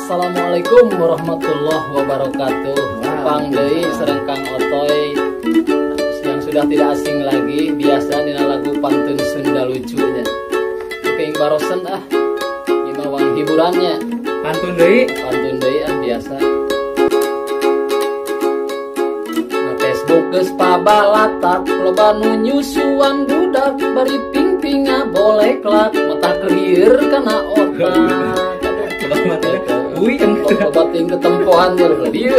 Assalamualaikum warahmatullahi wabarakatuh. Pang deui sareng Kang Otoy yang sudah tidak asing lagi, biasa dina lagu pantun Sunda lucunya. Oke, barosen imawang hiburannya. Pantun deui biasa. Na Facebook geus pabalatak, loba nu nyusuan budak, bari pingpinga boleh klak, mata clear kana otak. Loba ting ketempohan dia.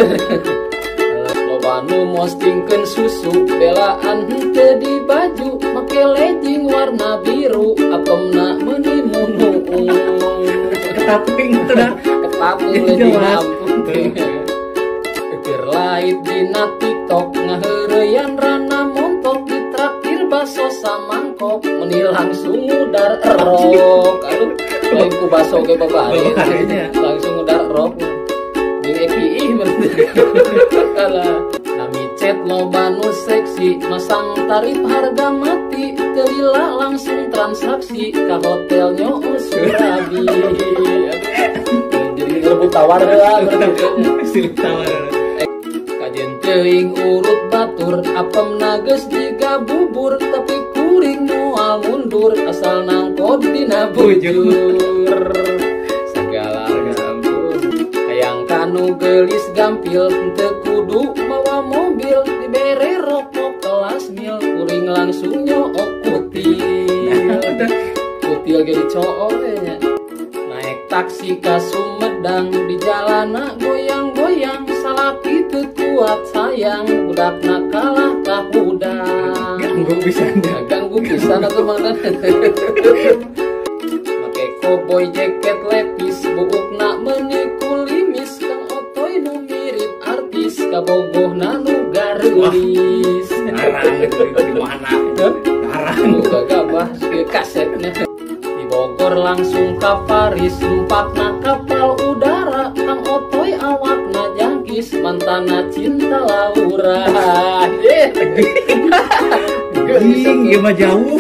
Loba nu mostingkeun susu, belaan henteu di baju, make legging warna biru, apemna meuni munu. ketaping itu dah. Ketaping legging ampun. Keur laid dina TikTok, ngaheureuyan rana montok, ditraktir baso samangkok, meuni langsung udar erok. Aduh, lain ku baso ge babari. Langsung udar erok. Di EPI alah. Nami chat loba nu seksi, masang tarif harga mati, teu lila langsung transaksi ka hotel Nyo Surabi. Jadi ngerebut tawar lah. Kajen teuing urut batur, apemna geus jiga bubur, tapi kuring moal mundur, asal nangkot dina bujur. Segala ampun, hayang kanu gelis gampil, teu kudu bawa mobil, dibere rokok kelas mil, kuring langsung nyook kutil. Kutil ge dicook nya. Naik taksi ka Sumedang, di jalana goyang-goyang, salaki teu kuat sayang, budakna kalah ka hudang. Ganggu pisan atuh mana. Make cowboy jaket lepis, buukna meuni kulimis, Kang Otoy nu mirip artis, kabogohna nu garulis. Garang di mana? Garang gagabah ke kasetnya. Di Bogor langsung ka Paris, empatna kapal udara, Kang Otoy awakna jangkis, mantana cinta Laura. Gimana jauh